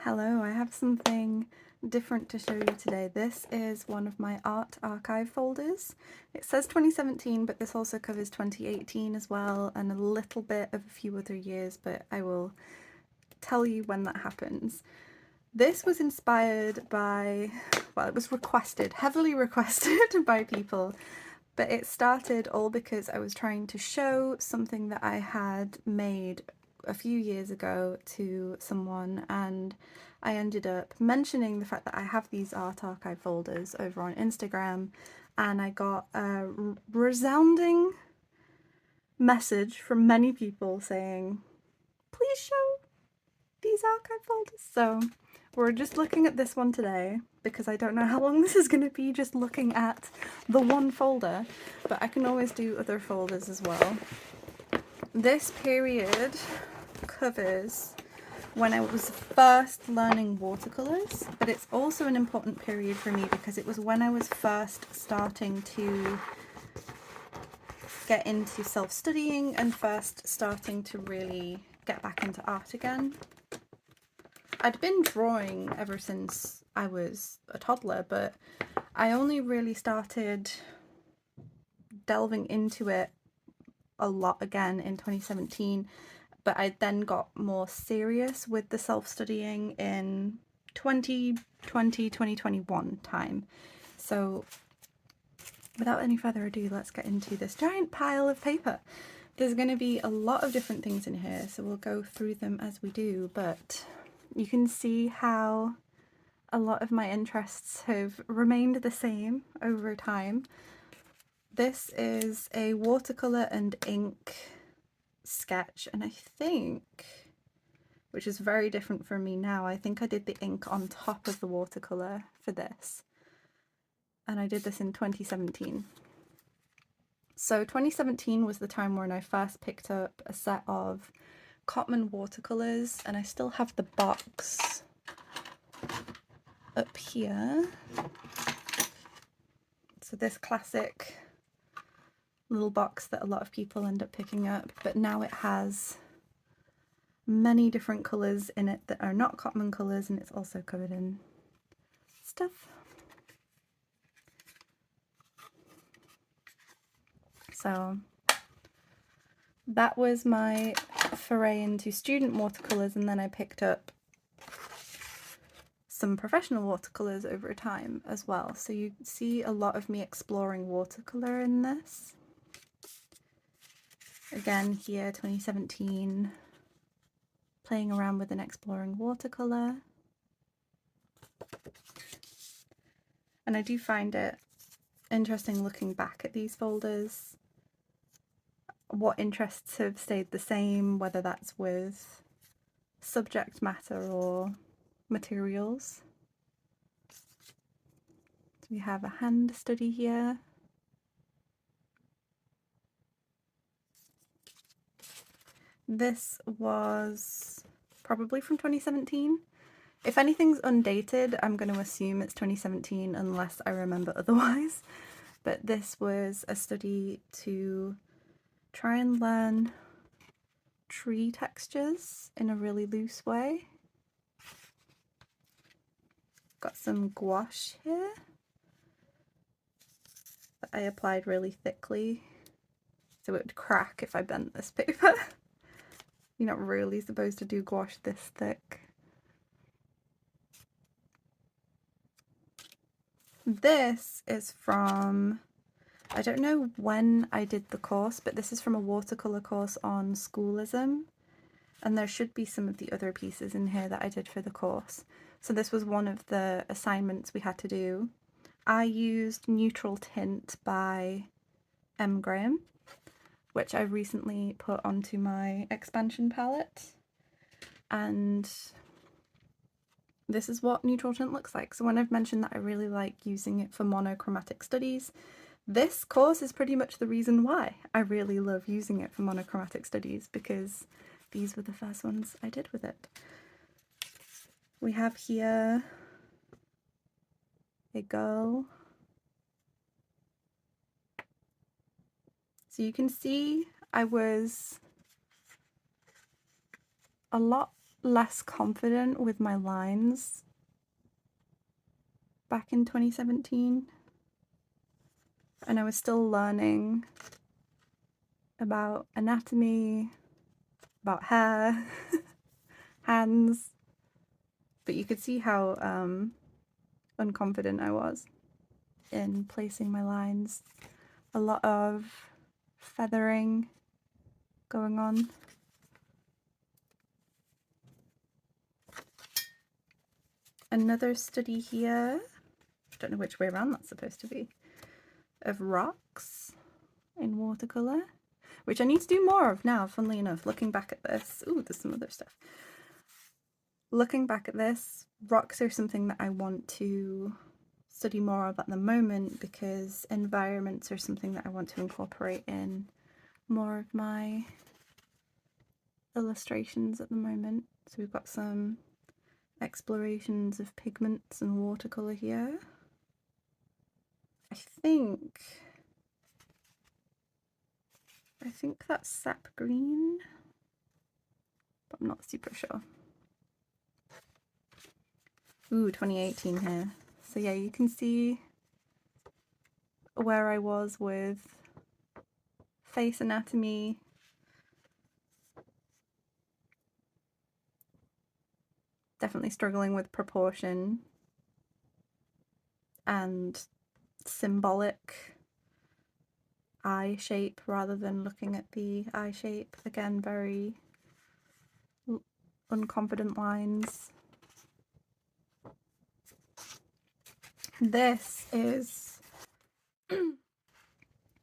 Hello, I have something different to show you today. This is one of my art archive folders. It says 2017, but this also covers 2018 as well, and a little bit of a few other years, but I will tell you when that happens. This was inspired by, well, it was requested, heavily requested by people, but it started all because I was trying to show something that I had made a few years ago to someone, and I ended up mentioning the fact that I have these art archive folders over on Instagram, and I got a resounding message from many people saying, please show these archive folders. So we're just looking at this one today because I don't know how long this is going to be just looking at the one folder, but I can always do other folders as well. This period covers when I was first learning watercolours, but it's also an important period for me because it was when I was first starting to get into self-studying and first starting to really get back into art again. I'd been drawing ever since I was a toddler, but I only really started delving into it a lot again in 2017, but I then got more serious with the self-studying in 2020, 2021 time. So without any further ado, let's get into this giant pile of paper. There's going to be a lot of different things in here, so we'll go through them as we do, but you can see how a lot of my interests have remained the same over time. This is a watercolour and ink sketch, and I think, which is very different from me now, I think I did the ink on top of the watercolour for this, and I did this in 2017. So 2017 was the time when I first picked up a set of Cotman watercolours, and I still have the box up here. So this classic little box that a lot of people end up picking up, but now it has many different colours in it that are not Cotman colours, and it's also covered in stuff. So that was my foray into student watercolours, and then I picked up some professional watercolours over time as well. So you see a lot of me exploring watercolour in this. Again here, 2017, playing around with and exploring watercolour. And I do find it interesting looking back at these folders, what interests have stayed the same, whether that's with subject matter or materials. So we have a hand study here. This was probably from 2017. If anything's undated, I'm going to assume it's 2017 unless I remember otherwise. But this was a study to try and learn tree textures in a really loose way. Got some gouache here that I applied really thickly so it would crack if I bent this paper. You're not really supposed to do gouache this thick. This is from, I don't know when I did the course, but this is from a watercolour course on schoolism, and there should be some of the other pieces in here that I did for the course. So this was one of the assignments we had to do. I used Neutral Tint by M. Graham, which I recently put onto my expansion palette, and this is what neutral tint looks like. So when I've mentioned that I really like using it for monochromatic studies, this course is pretty much the reason why I really love using it for monochromatic studies, because these were the first ones I did with it. We have here a girl. So you can see I was a lot less confident with my lines back in 2017, and I was still learning about anatomy, about hair, hands, but you could see how unconfident I was in placing my lines. A lot of feathering going on. Another study here, don't know which way around that's supposed to be, of rocks in watercolour, which I need to do more of now, funnily enough, looking back at this. Ooh, there's some other stuff. Looking back at this, rocks are something that I want to study more of at the moment, because environments are something that I want to incorporate in more of my illustrations at the moment. So we've got some explorations of pigments and watercolour here. I think that's sap green, but I'm not super sure. Ooh, 2018 here. So yeah, you can see where I was with face anatomy. Definitely struggling with proportion and symbolic eye shape rather than looking at the eye shape. Again, very unconfident lines. This is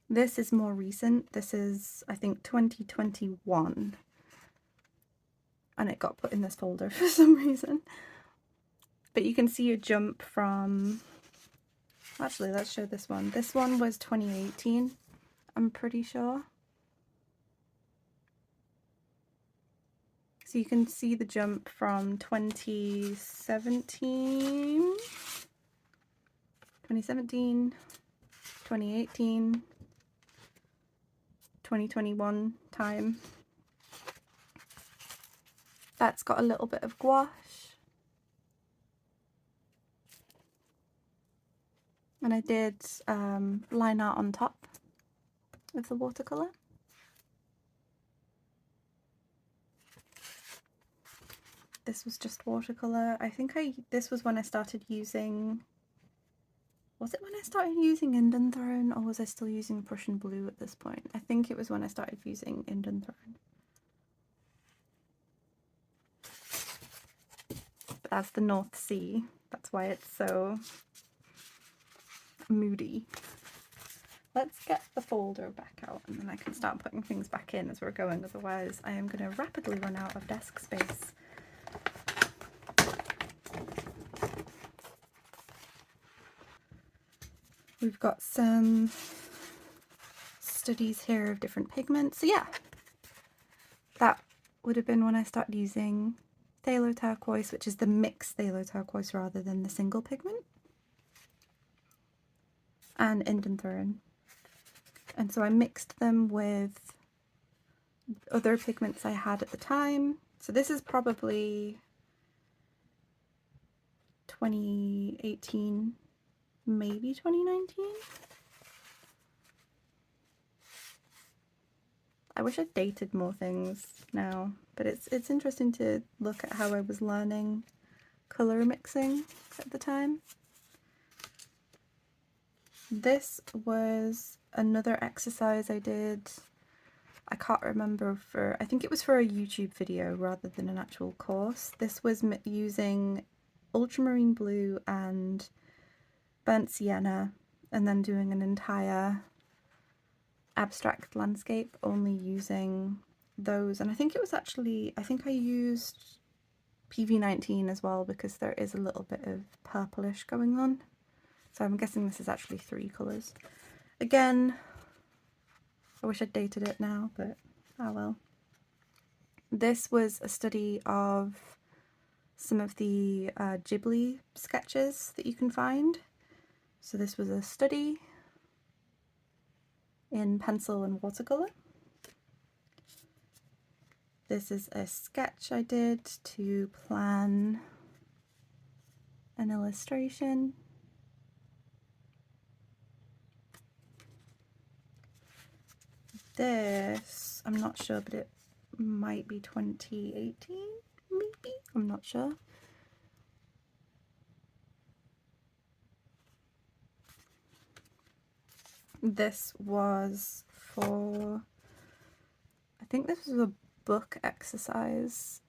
this is more recent. This is, I think, 2021, and it got put in this folder for some reason. But you can see a jump from, actually let's show this one. This one was 2018, I'm pretty sure. So you can see the jump from 2017, 2018, 2021 time. That's got a little bit of gouache. And I did line art on top of the watercolour. This was just watercolour. I think this was when I started using, was it when I started using Indenthrone, or was I still using Prussian blue at this point? I think it was when I started using Indenthrone. But that's the North Sea. That's why it's so moody. Let's get the folder back out and then I can start putting things back in as we're going, otherwise I am going to rapidly run out of desk space. We've got some studies here of different pigments. So yeah, that would have been when I started using phthalo turquoise, which is the mixed phthalo turquoise rather than the single pigment, and Indenthrone. And so I mixed them with other pigments I had at the time. So this is probably 2018, maybe 2019. I wish I'd dated more things now, but it's interesting to look at how I was learning colour mixing at the time. This was another exercise I did. I can't remember, I think it was for a YouTube video rather than an actual course. This was using ultramarine blue and burnt sienna, and then doing an entire abstract landscape only using those. And I think it was actually, I think I used PV19 as well, because there is a little bit of purplish going on. So I'm guessing this is actually 3 colours. Again, I wish I'd dated it now, but oh well. This was a study of some of the Ghibli sketches that you can find. So this was a study in pencil and watercolour. This is a sketch I did to plan an illustration. This, I'm not sure, but it might be 2018, maybe? I'm not sure. This was for, I think this was a book exercise,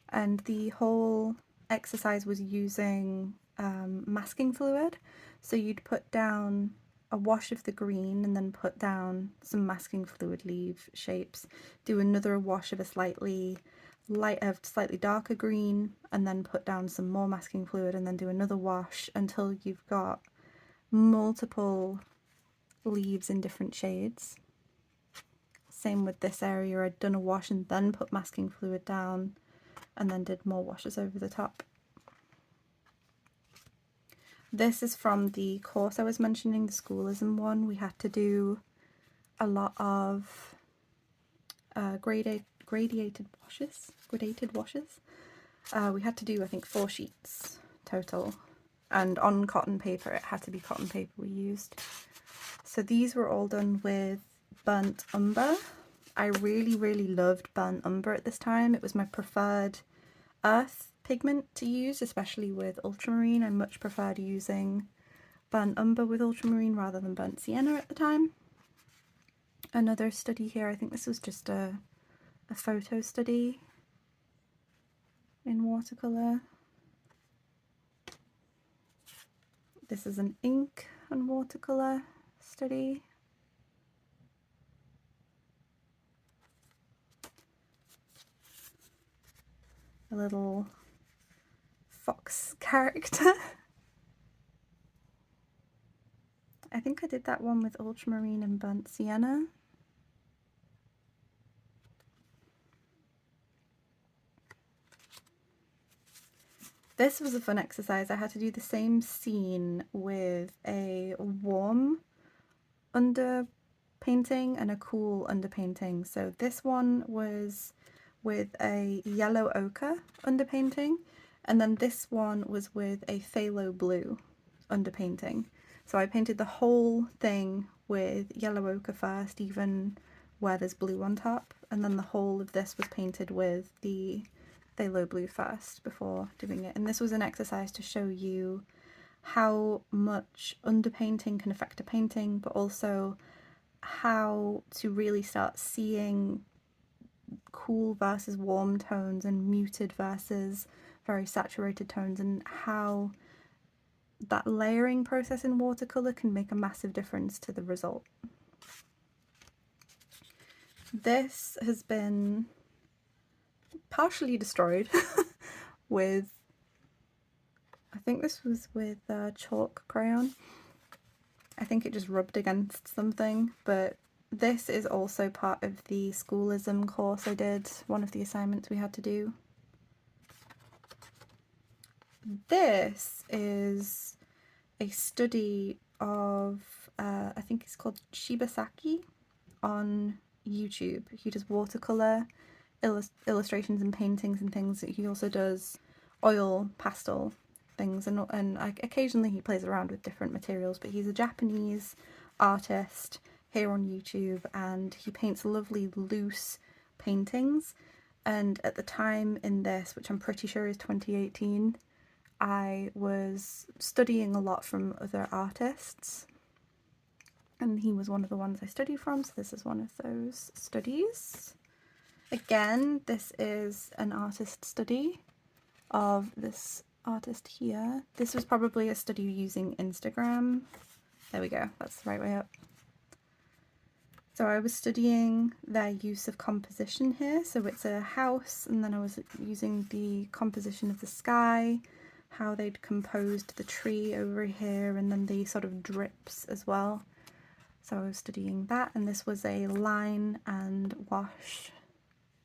and the whole exercise was using masking fluid. So you'd put down a wash of the green and then put down some masking fluid leaf shapes, do another wash of a slightly darker green, and then put down some more masking fluid, and then do another wash until you've got multiple leaves in different shades. Same with this area, I'd done a wash and then put masking fluid down and then did more washes over the top. This is from the course I was mentioning, the schoolism one. We had to do a lot of gradated washes. We had to do, I think, 4 sheets total, and on cotton paper. It had to be cotton paper we used. So these were all done with burnt umber. I really loved burnt umber at this time. It was my preferred earth pigment to use, especially with ultramarine. I much preferred using burnt umber with ultramarine rather than burnt sienna at the time. Another study here, I think this was just a photo study in watercolour. This is an ink and watercolour study. A little fox character. I think I did that one with ultramarine and burnt sienna. This was a fun exercise. I had to do the same scene with a warm underpainting and a cool underpainting. So this one was with a yellow ochre underpainting, and then this one was with a phthalo blue underpainting. So I painted the whole thing with yellow ochre first, even where there's blue on top, and then the whole of this was painted with the phthalo blue first before doing it. And this was an exercise to show you how much underpainting can affect a painting, but also how to really start seeing cool versus warm tones and muted versus very saturated tones, and how that layering process in watercolour can make a massive difference to the result. This has been partially destroyed with, I think this was with chalk crayon. I think it just rubbed against something, but this is also part of the schoolism course I did, one of the assignments we had to do. This is a study of, I think it's called Shibasaki on YouTube. He does watercolour illustrations and paintings and things. He also does oil pastel things, and occasionally he plays around with different materials, but he's a Japanese artist here on YouTube, and he paints lovely loose paintings. And at the time in this, which I'm pretty sure is 2018, I was studying a lot from other artists, and he was one of the ones I studied from, so this is one of those studies. Again, this is an artist study of this artist here. This was probably a study using Instagram. There we go, that's the right way up. So I was studying their use of composition here. So it's a house, and then I was using the composition of the sky, how they'd composed the tree over here, and then the sort of drips as well. So I was studying that, and this was a line and wash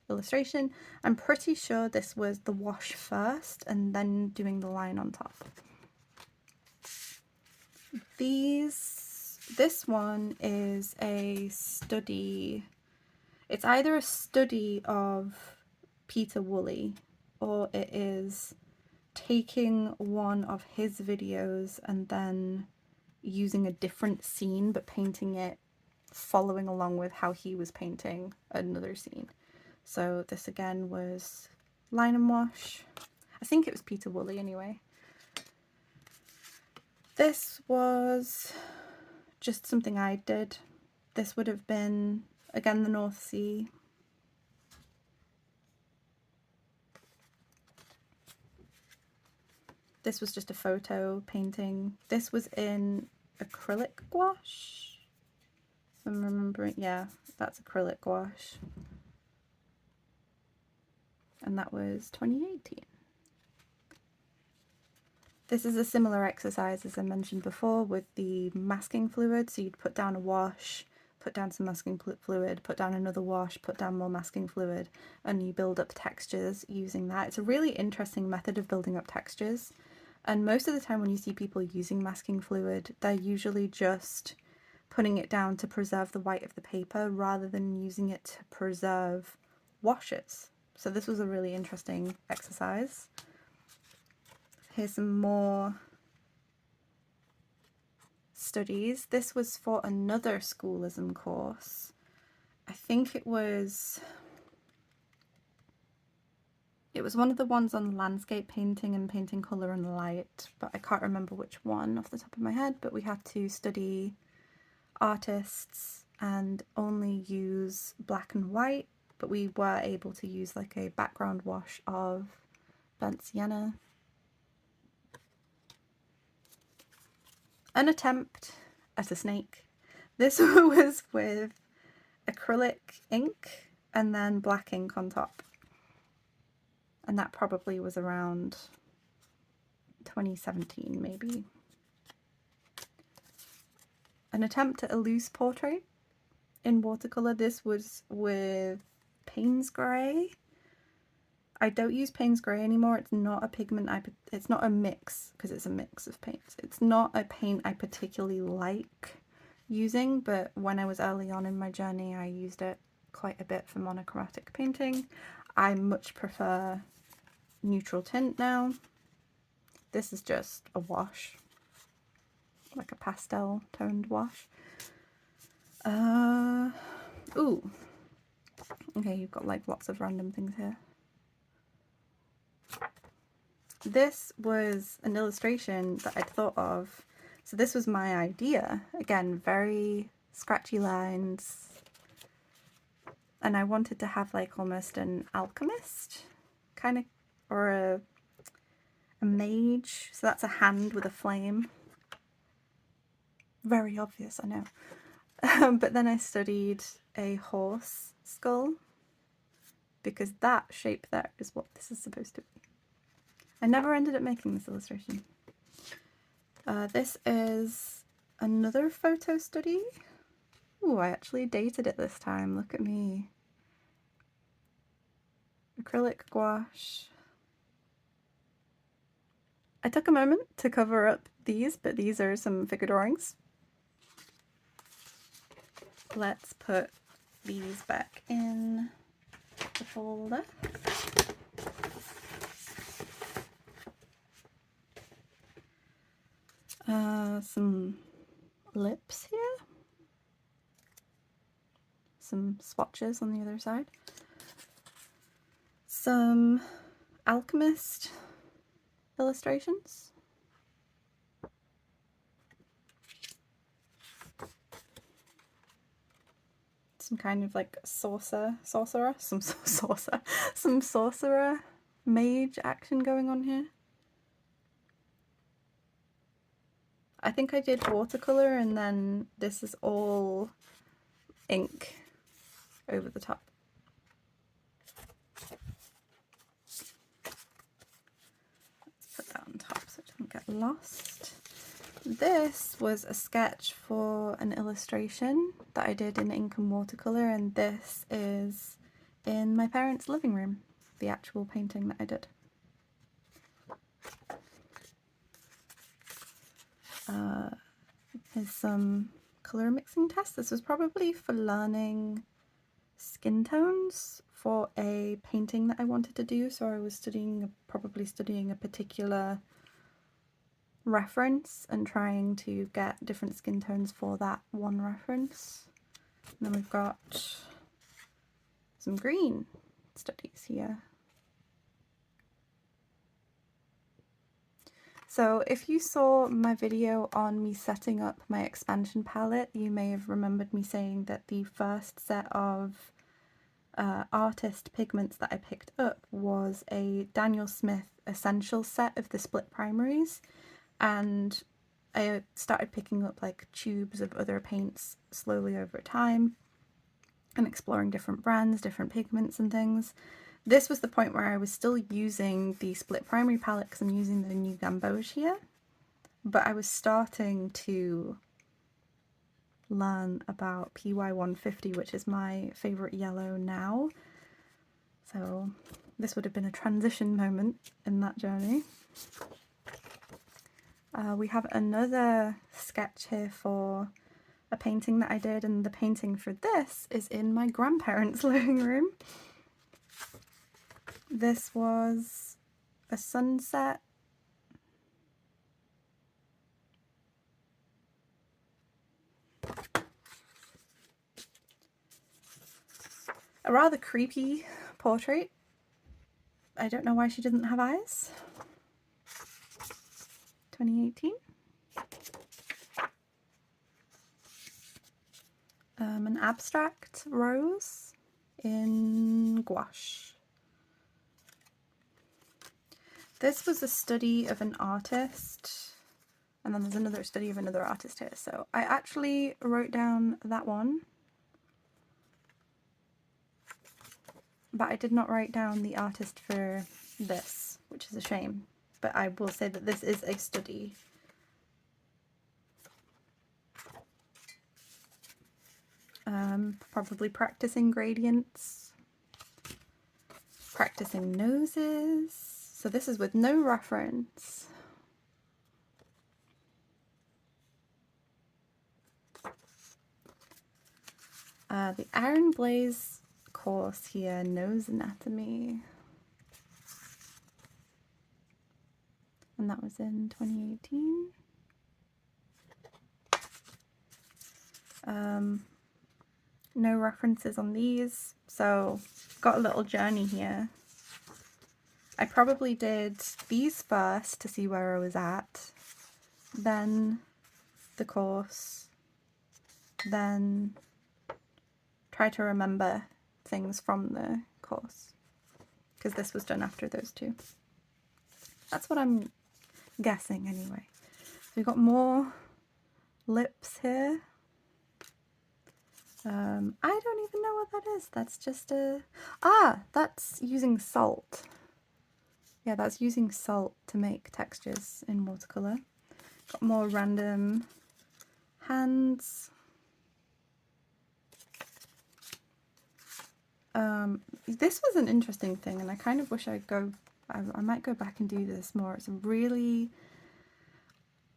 illustration. I'm pretty sure this was the wash first and then doing the line on top. This one is a study. It's either a study of Peter Woolley or it is taking one of his videos and then using a different scene but painting it following along with how he was painting another scene. So this again was line and wash. I think it was Peter Woolley anyway. This was just something I did. This would have been, again, the North Sea. This was just a photo painting. This was in acrylic gouache. If I'm remembering, yeah, that's acrylic gouache. And that was 2018. This is a similar exercise as I mentioned before with the masking fluid. So you'd put down a wash, put down some masking fluid, put down another wash, put down more masking fluid, and you build up textures using that. It's a really interesting method of building up textures. And most of the time when you see people using masking fluid, they're usually just putting it down to preserve the white of the paper rather than using it to preserve washes. So this was a really interesting exercise. Here's some more studies. This was for another schoolism course. I think it was one of the ones on landscape painting and painting colour and light, but I can't remember which one off the top of my head. But we had to study artists and only use black and white, but we were able to use like a background wash of burnt sienna. An attempt at a snake. This was with acrylic ink and then black ink on top. And that probably was around 2017 maybe. An attempt at a loose portrait in watercolour. This was with Payne's Grey. I don't use Payne's Grey anymore. It's not a pigment it's not a mix, because it's a mix of paints. It's not a paint I particularly like using, but when I was early on in my journey I used it quite a bit for monochromatic painting. I much prefer neutral tint now. This is just a wash, like a pastel toned wash. Ooh. Okay, you've got like lots of random things here. This was an illustration that I'd thought of. So this was my idea. Again, very scratchy lines. And I wanted to have like almost an alchemist kind of, or a mage. So that's a hand with a flame. Very obvious, I know. But then I studied a horse skull, because that shape there is what this is supposed to be. I never ended up making this illustration. This is another photo study. Ooh, I actually dated it this time. Look at me. Acrylic gouache. I took a moment to cover up these, but these are some figure drawings. Let's put these back in the folder. Some lips here, some swatches on the other side, some alchemist illustrations, some kind of like sorcerer mage action going on here. I think I did watercolour, and then this is all ink over the top. Let's put that on top so it doesn't get lost. This was a sketch for an illustration that I did in ink and watercolour, and this is in my parents' living room, the actual painting that I did. Here's some colour mixing tests. This was probably for learning skin tones for a painting that I wanted to do. So I was probably studying a particular reference and trying to get different skin tones for that one reference. And then we've got some green studies here. So if you saw my video on me setting up my expansion palette, you may have remembered me saying that the first set of artist pigments that I picked up was a Daniel Smith essential set of the split primaries, and I started picking up like tubes of other paints slowly over time and exploring different brands, different pigments and things. This was the point where I was still using the split primary palette because I'm using the new Gouache here, but I was starting to learn about PY150, which is my favourite yellow now. So this would have been a transition moment in that journey. We have another sketch here for a painting that I did, and the painting for this is in my grandparents' living room. This was a sunset. A rather creepy portrait. I don't know why she doesn't have eyes. 2018. An abstract rose in gouache. This was a study of an artist, and then there's another study of another artist here. So I actually wrote down that one, but I did not write down the artist for this, which is a shame. But I will say that this is a study. Probably practicing gradients, practicing noses. So this is with no reference. The Iron Blaze course here, nose anatomy. And that was in 2018. No references on these, so got a little journey here. I probably did these first to see where I was at, then the course, then try to remember things from the course, because this was done after those two. That's what I'm guessing anyway. So we've got more lips here. I don't even know what that is. That's just a... Ah, that's using salt. Yeah, that's using salt to make textures in watercolour. Got more random hands. This was an interesting thing, and I kind of wish I might go back and do this more. It's a really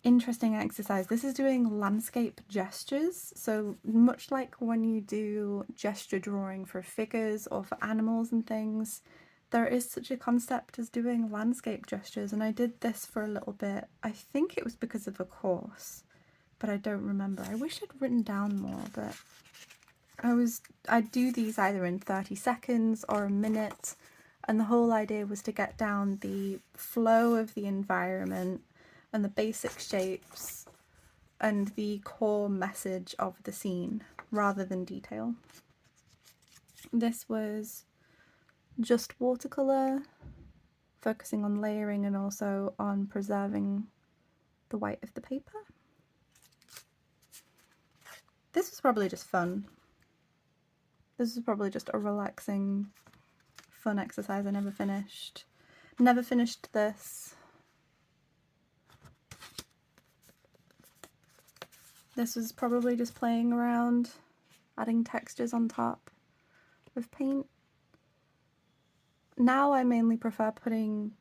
interesting exercise. This is doing landscape gestures, so much like when you do gesture drawing for figures or for animals and things, there is such a concept as doing landscape gestures, and I did this for a little bit. I think it was because of a course, but I don't remember. I wish I'd written down more, but I'd do these either in 30 seconds or a minute, and the whole idea was to get down the flow of the environment and the basic shapes and the core message of the scene rather than detail. This was just watercolour, focusing on layering and also on preserving the white of the paper. This was probably just fun. This is probably just a relaxing, fun exercise I never finished. Never finished this. This was probably just playing around, adding textures on top of paint. Now I mainly prefer putting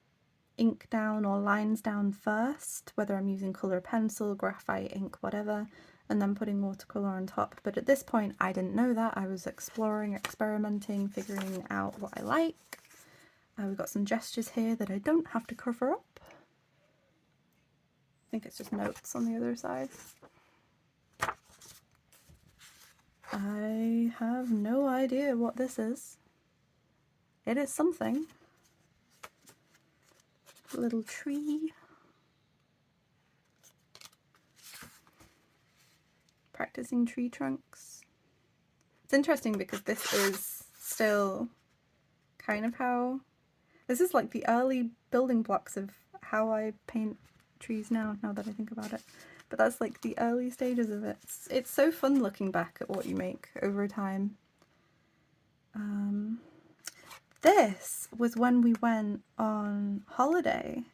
ink down or lines down first, whether I'm using colour pencil, graphite ink, whatever, and then putting watercolour on top. But at this point I didn't know that. I was exploring, experimenting, figuring out what I like. We've got some gestures here that I don't have to cover up. I think it's just notes on the other side. I have no idea what this is. It is something. A little tree. Practicing tree trunks. It's interesting because this is still kind of how... This is like the early building blocks of how I paint trees now that I think about it. But that's like the early stages of it. It's so fun looking back at what you make over time. This was when we went on holiday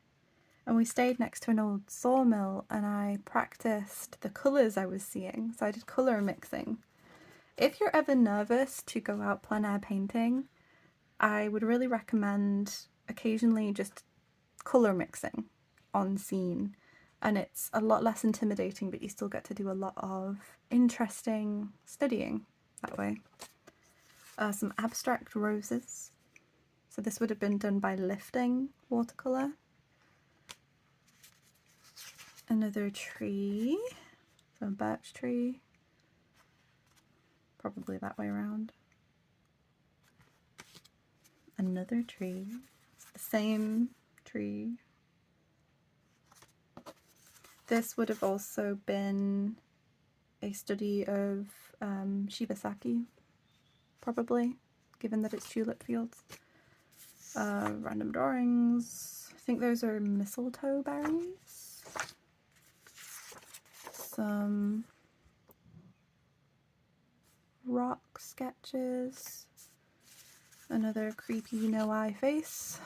and we stayed next to an old sawmill and I practiced the colours I was seeing. So I did colour mixing. If you're ever nervous to go out plein air painting, I would really recommend occasionally just colour mixing on scene, and it's a lot less intimidating, but you still get to do a lot of interesting studying that way. Some abstract roses. So this would have been done by lifting watercolour. Another tree, so a birch tree, probably that way around. Another tree, it's the same tree. This would have also been a study of Shibasaki, probably, given that it's tulip fields. Random drawings. I think those are mistletoe berries. Some rock sketches. Another creepy no-eye face.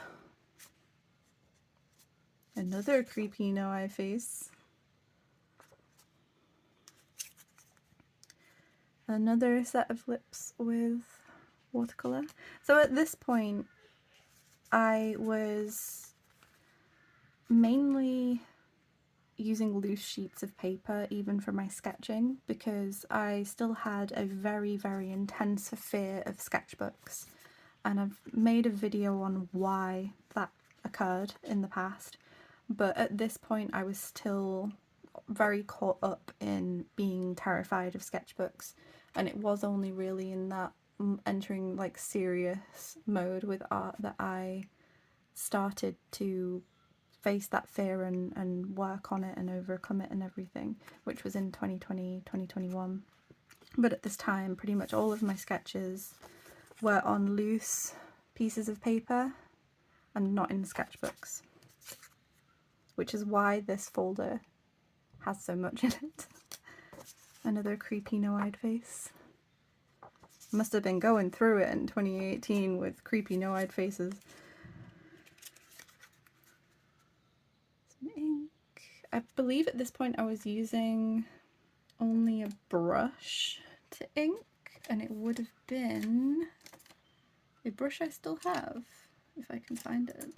Another creepy no-eye face. Another set of lips with watercolour. So at this point I was mainly using loose sheets of paper even for my sketching because I still had a very, very intense fear of sketchbooks, and I've made a video on why that occurred in the past, but at this point I was still very caught up in being terrified of sketchbooks, and it was only really in that entering like serious mode with art that I started to face that fear and work on it and overcome it and everything, which was in 2020, 2021. But at this time pretty much all of my sketches were on loose pieces of paper and not in sketchbooks, which is why this folder has so much in it. Another creepy no-eyed face. Must have been going through it in 2018 with creepy no-eyed faces. Some ink. I believe at this point I was using only a brush to ink, and it would have been a brush I still have, if I can find it.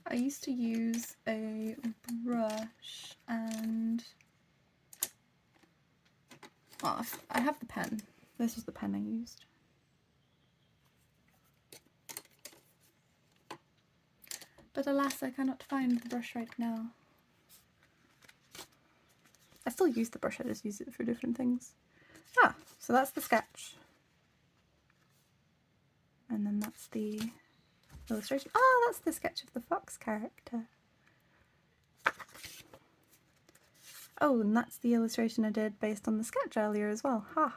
I used to use a brush and... oh, I have the pen. This was the pen I used. But alas, I cannot find the brush right now. I still use the brush, I just use it for different things. Ah, so that's the sketch. And then that's the illustration. Oh, that's the sketch of the fox character. Oh, and that's the illustration I did based on the sketch earlier as well. Ha!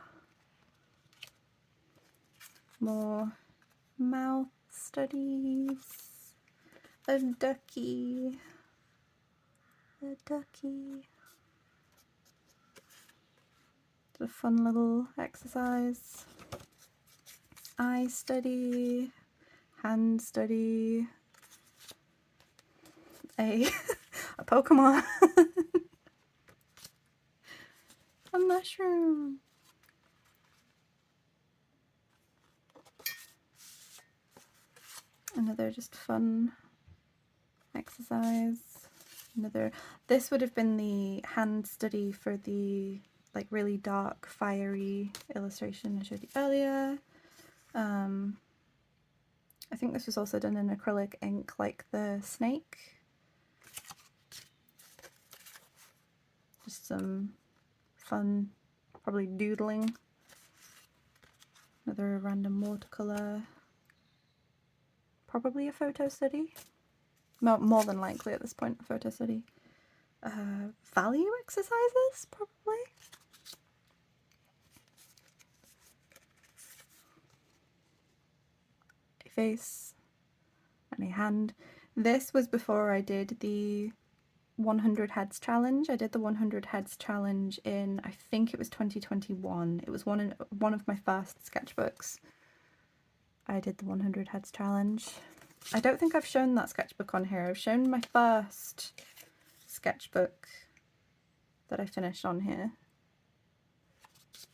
More mouth studies. A ducky. A ducky. It's a fun little exercise. Eye study. Hand study. A Pokemon. A mushroom. Another just fun exercise. Another, this would have been the hand study for the like really dark, fiery illustration I showed you earlier. I think this was also done in acrylic ink, like the snake. Just some fun, probably doodling. Another random watercolour. Probably a photo study. More than likely at this point, a photo study. Value exercises, probably. A face and a hand. This was before I did the 100 heads challenge. I did the 100 heads challenge in, I think it was 2021. It was one of my first sketchbooks. I did the 100 heads challenge. I don't think I've shown that sketchbook on here. I've shown my first sketchbook that I finished on here.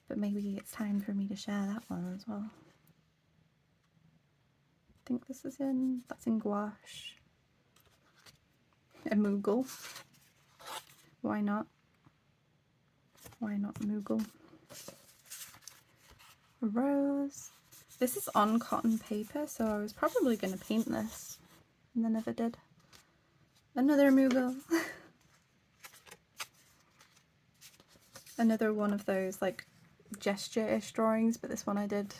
But maybe it's time for me to share that one as well. I think this is that's in Gouache. A Moogle. Why not? Why not Moogle? A rose. This is on cotton paper, so I was probably going to paint this, and then never did. Another Moogle. Another one of those like gesture-ish drawings, but this one I did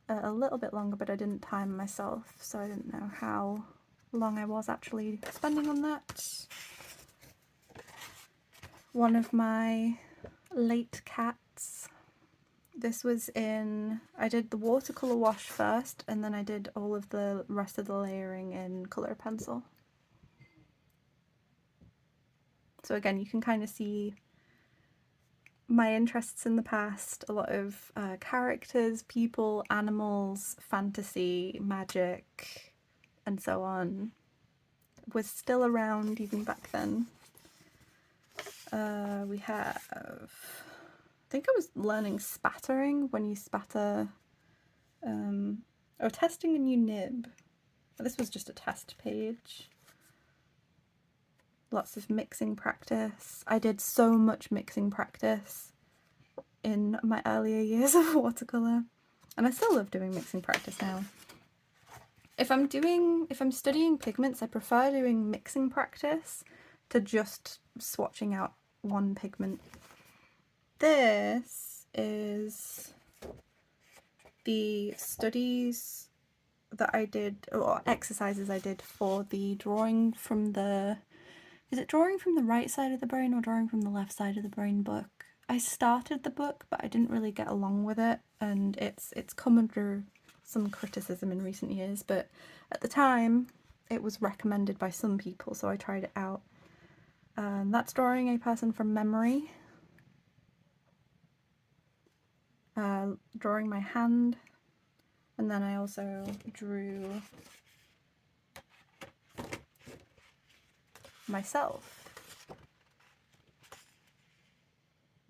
a little bit longer, but I didn't time myself, so I didn't know how long I was actually spending on that. One of my late cats. This was I did the watercolour wash first, and then I did all of the rest of the layering in colour pencil. So again, you can kind of see my interests in the past, a lot of characters, people, animals, fantasy, magic, and so on, was still around even back then. We have, I think I was learning spattering, when you spatter, or testing a new nib. This was just a test page. Lots of mixing practice. I did so much mixing practice in my earlier years of watercolour, and I still love doing mixing practice now. If I'm studying pigments, I prefer doing mixing practice to just swatching out one pigment. This is the studies that I did, or exercises I did for the drawing from the, is it drawing from the right side of the brain or drawing from the left side of the brain book? I started the book, but I didn't really get along with it, and it's come under some criticism in recent years, but at the time it was recommended by some people, so I tried it out. That's drawing a person from memory. Drawing my hand, and then I also drew myself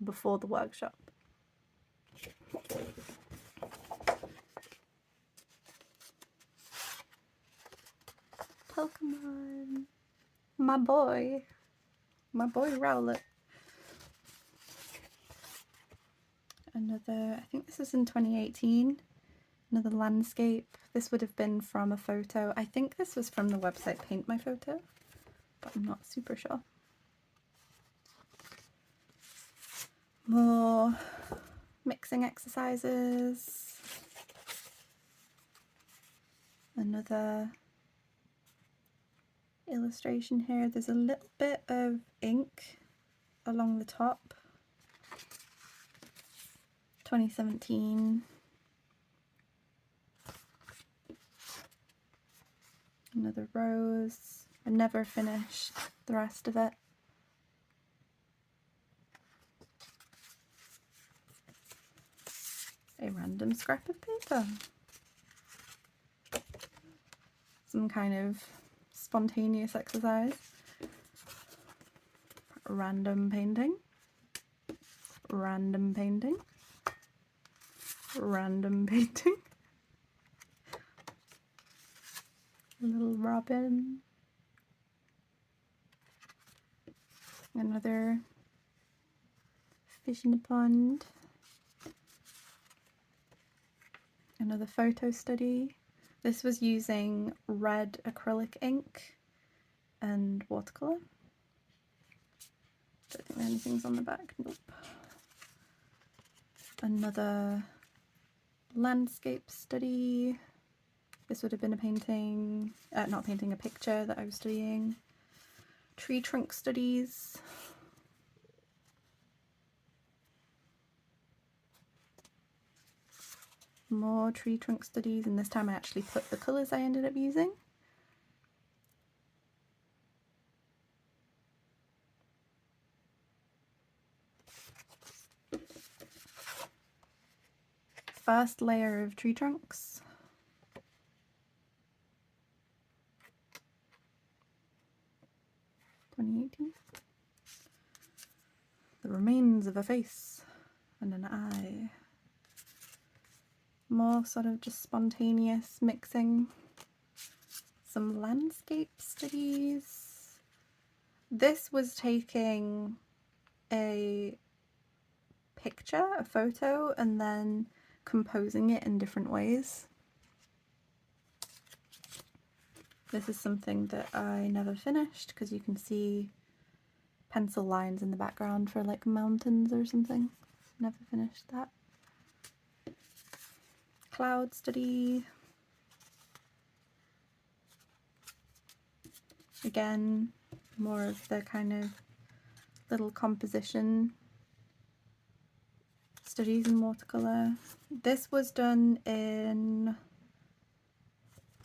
before the workshop. Pokemon, my boy Rowlet. Another, I think this was in 2018, another landscape. This would have been from a photo. I think this was from the website Paint My Photo, but I'm not super sure. More mixing exercises. Another illustration here. There's a little bit of ink along the top. 2017. Another rose. I never finished the rest of it. A random scrap of paper. Some kind of spontaneous exercise. Random painting. Random painting. Random painting. Little robin. Another fish in a pond. Another photo study. This was using red acrylic ink and watercolour. Don't think anything's on the back. Nope. Another landscape study. This would have been a painting, not painting, a picture that I was studying. Tree trunk studies. More tree trunk studies, and this time I actually put the colours I ended up using. First layer of tree trunks. The remains of a face and an eye. More sort of just spontaneous mixing. Some landscape studies. This was taking a picture, a photo, and then composing it in different ways. This is something that I never finished because you can see pencil lines in the background for like mountains or something. Never finished that. Cloud study. Again, more of the kind of little composition studies in watercolour. This was done in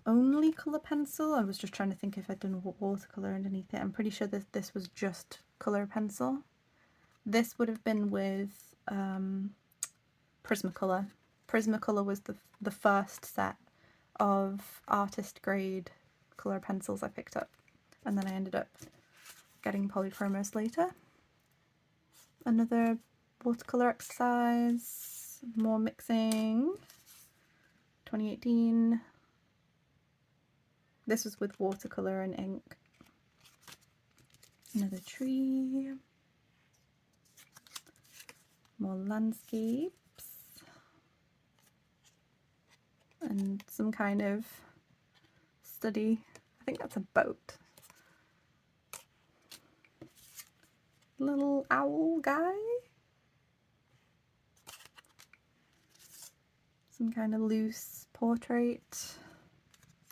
only colour pencil. I was just trying to think if I'd done watercolour underneath it. I'm pretty sure that this was just colour pencil. This would have been with Prismacolor. Prismacolor was the first set of artist grade colour pencils I picked up, and then I ended up getting polychromos later. Another watercolour exercise, more mixing. 2018. This was with watercolour and ink. Another tree. More landscapes. And some kind of study. I think that's a boat. Little owl guy. Some kind of loose portrait.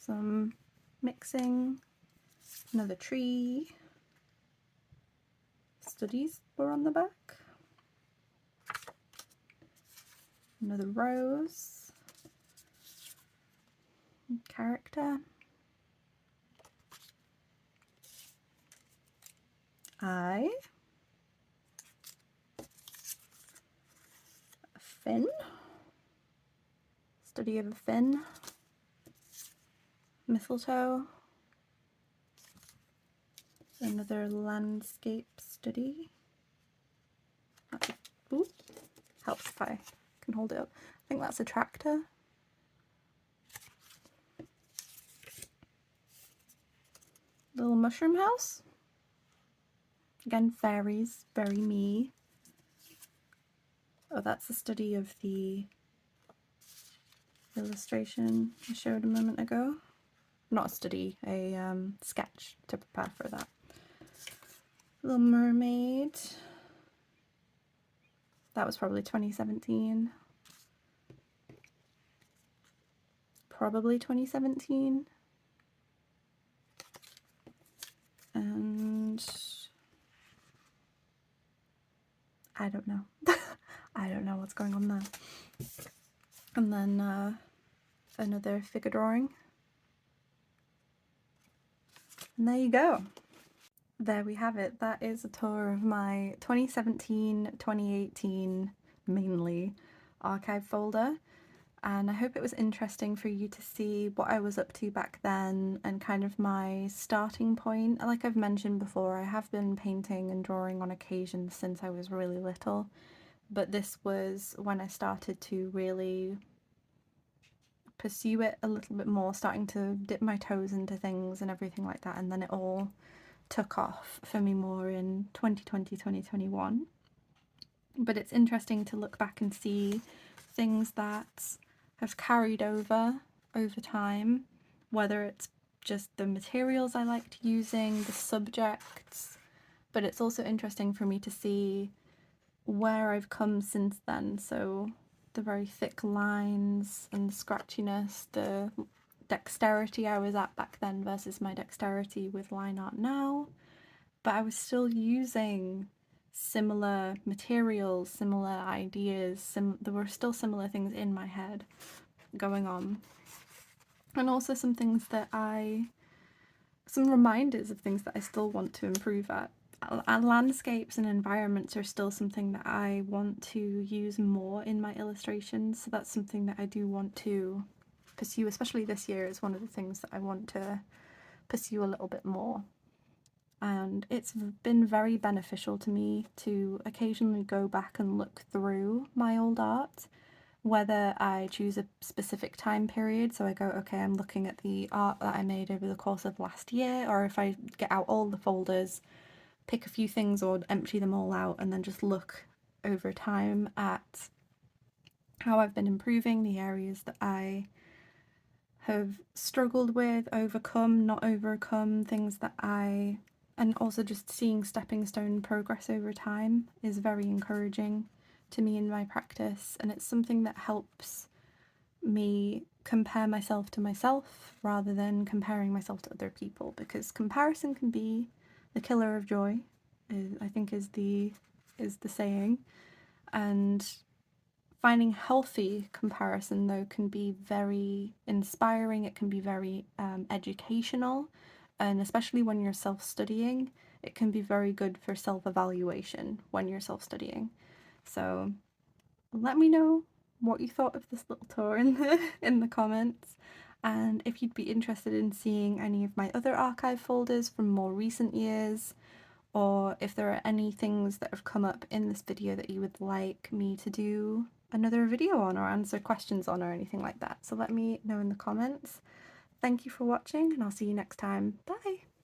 Some mixing. Another tree. Studies were on the back. Another rose. Character. Eye. A fin. Study of a fin. Mistletoe. Another landscape study. Ooh, helps if I can hold it up. I think that's a tractor. Little mushroom house. Again, fairies, very me. Oh, that's a study of the illustration I showed a moment ago. Not a study, a sketch to prepare for that. Little mermaid. That was probably 2017. Probably 2017. And I don't know. I don't know what's going on there. And then another figure drawing. And there you go. There we have it. That is a tour of my 2017-2018 mainly archive folder, and I hope it was interesting for you to see what I was up to back then and kind of my starting point. Like I've mentioned before, I have been painting and drawing on occasion since I was really little, but this was when I started to really pursue it a little bit more, starting to dip my toes into things and everything like that, and then it all took off for me more in 2020, 2021. But it's interesting to look back and see things that have carried over time, whether it's just the materials I liked using, the subjects, but it's also interesting for me to see where I've come since then. So the very thick lines and the scratchiness, the dexterity I was at back then versus my dexterity with line art now. But I was still using similar materials, similar ideas, there were still similar things in my head going on. And also some things that some reminders of things that I still want to improve at. Landscapes and environments are still something that I want to use more in my illustrations, so that's something that I do want to pursue, especially this year. Is one of the things that I want to pursue a little bit more. And it's been very beneficial to me to occasionally go back and look through my old art, whether I choose a specific time period, so I go, okay, I'm looking at the art that I made over the course of last year, or if I get out all the folders, pick a few things or empty them all out, and then just look over time at how I've been improving, the areas that I have struggled with, overcome, not overcome, things that and also just seeing stepping stone progress over time is very encouraging to me in my practice, and it's something that helps me compare myself to myself rather than comparing myself to other people, because comparison can be the killer of joy, I think is the saying. And finding healthy comparison, though, can be very inspiring, it can be very educational, and especially when you're self-studying, it can be very good for self-evaluation when you're self-studying. So let me know what you thought of this little tour in the comments, and if you'd be interested in seeing any of my other archive folders from more recent years, or if there are any things that have come up in this video that you would like me to do another video on or answer questions on or anything like that. So let me know in the comments. Thank you for watching, and I'll see you next time. Bye!